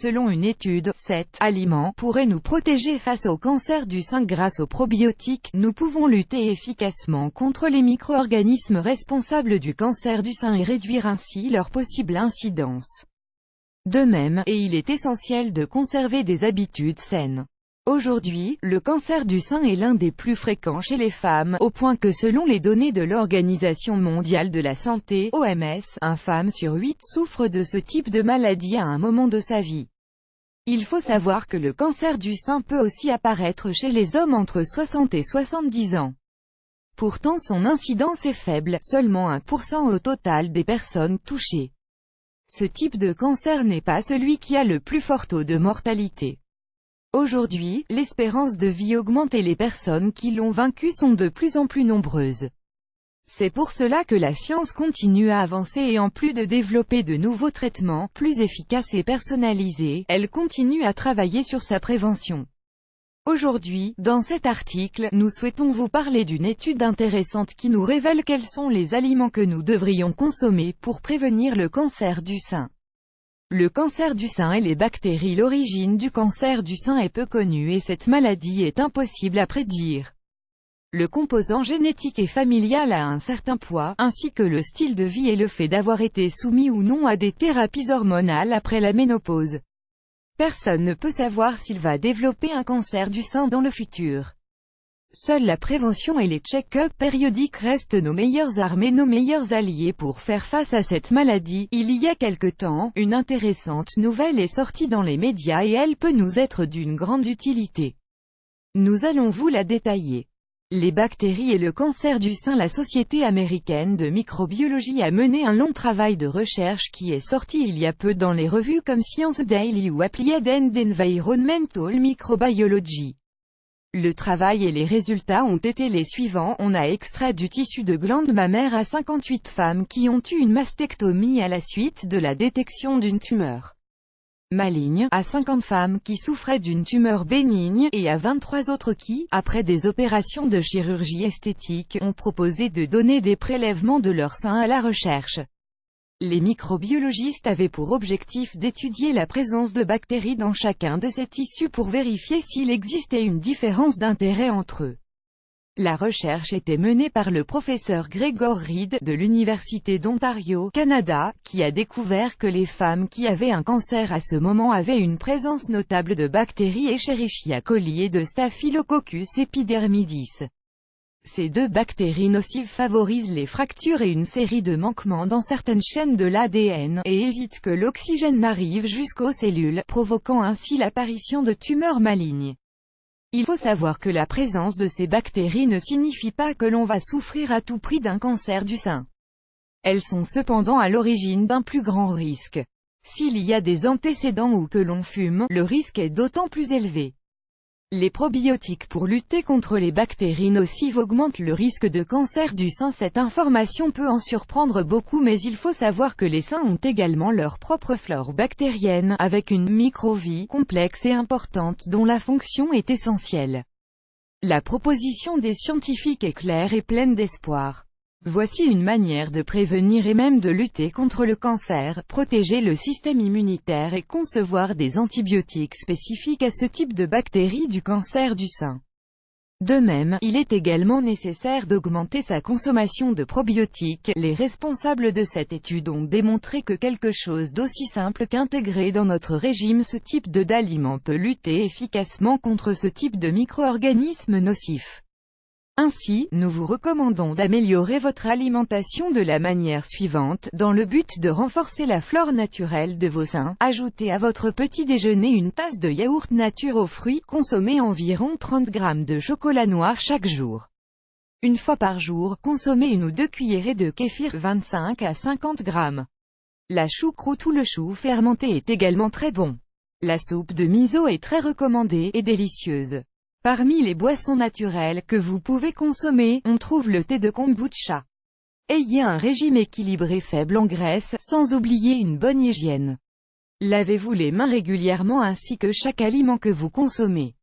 Selon une étude, 7 aliments pourraient nous protéger face au cancer du sein. Grâce aux probiotiques, nous pouvons lutter efficacement contre les micro-organismes responsables du cancer du sein et réduire ainsi leur possible incidence. De même, et il est essentiel de conserver des habitudes saines. Aujourd'hui, le cancer du sein est l'un des plus fréquents chez les femmes, au point que selon les données de l'Organisation mondiale de la santé, OMS, une femme sur 8 souffre de ce type de maladie à un moment de sa vie. Il faut savoir que le cancer du sein peut aussi apparaître chez les hommes entre 60 et 70 ans. Pourtant son incidence est faible, seulement 1% au total des personnes touchées. Ce type de cancer n'est pas celui qui a le plus fort taux de mortalité. Aujourd'hui, l'espérance de vie augmente et les personnes qui l'ont vaincu sont de plus en plus nombreuses. C'est pour cela que la science continue à avancer et en plus de développer de nouveaux traitements, plus efficaces et personnalisés, elle continue à travailler sur sa prévention. Aujourd'hui, dans cet article, nous souhaitons vous parler d'une étude intéressante qui nous révèle quels sont les aliments que nous devrions consommer pour prévenir le cancer du sein. Le cancer du sein et les bactéries. L'origine du cancer du sein est peu connue et cette maladie est impossible à prédire. Le composant génétique et familial a un certain poids, ainsi que le style de vie et le fait d'avoir été soumis ou non à des thérapies hormonales après la ménopause. Personne ne peut savoir s'il va développer un cancer du sein dans le futur. Seule la prévention et les check-ups périodiques restent nos meilleures armes et nos meilleurs alliés pour faire face à cette maladie. Il y a quelque temps, une intéressante nouvelle est sortie dans les médias et elle peut nous être d'une grande utilité. Nous allons vous la détailler. Les bactéries et le cancer du sein. La Société américaine de microbiologie a mené un long travail de recherche qui est sorti il y a peu dans les revues comme Science Daily ou Applied and Environmental Microbiology. Le travail et les résultats ont été les suivants. On a extrait du tissu de glande mammaire à 58 femmes qui ont eu une mastectomie à la suite de la détection d'une tumeur maligne, à 50 femmes qui souffraient d'une tumeur bénigne, et à 23 autres qui, après des opérations de chirurgie esthétique, ont proposé de donner des prélèvements de leur sein à la recherche. Les microbiologistes avaient pour objectif d'étudier la présence de bactéries dans chacun de ces tissus pour vérifier s'il existait une différence d'intérêt entre eux. La recherche était menée par le professeur Gregor Reed, de l'Université d'Ontario, Canada, qui a découvert que les femmes qui avaient un cancer à ce moment avaient une présence notable de bactéries Escherichia coli et de Staphylococcus epidermidis. Ces deux bactéries nocives favorisent les fractures et une série de manquements dans certaines chaînes de l'ADN, et évitent que l'oxygène n'arrive jusqu'aux cellules, provoquant ainsi l'apparition de tumeurs malignes. Il faut savoir que la présence de ces bactéries ne signifie pas que l'on va souffrir à tout prix d'un cancer du sein. Elles sont cependant à l'origine d'un plus grand risque. S'il y a des antécédents ou que l'on fume, le risque est d'autant plus élevé. Les probiotiques pour lutter contre les bactéries nocives augmentent le risque de cancer du sein. Cette information peut en surprendre beaucoup, mais il faut savoir que les seins ont également leur propre flore bactérienne, avec une microvie complexe et importante dont la fonction est essentielle. La proposition des scientifiques est claire et pleine d'espoir. Voici une manière de prévenir et même de lutter contre le cancer, protéger le système immunitaire et concevoir des antibiotiques spécifiques à ce type de bactéries du cancer du sein. De même, il est également nécessaire d'augmenter sa consommation de probiotiques. Les responsables de cette étude ont démontré que quelque chose d'aussi simple qu'intégrer dans notre régime ce type d'aliments peut lutter efficacement contre ce type de micro-organismes nocifs. Ainsi, nous vous recommandons d'améliorer votre alimentation de la manière suivante, dans le but de renforcer la flore naturelle de vos seins. Ajoutez à votre petit déjeuner une tasse de yaourt nature aux fruits, consommez environ 30 g de chocolat noir chaque jour. Une fois par jour, consommez 1 ou 2 cuillerées de kéfir 25 à 50 g. La choucroute ou le chou fermenté est également très bon. La soupe de miso est très recommandée et délicieuse. Parmi les boissons naturelles que vous pouvez consommer, on trouve le thé de kombucha. Ayez un régime équilibré faible en graisse, sans oublier une bonne hygiène. Lavez-vous les mains régulièrement ainsi que chaque aliment que vous consommez.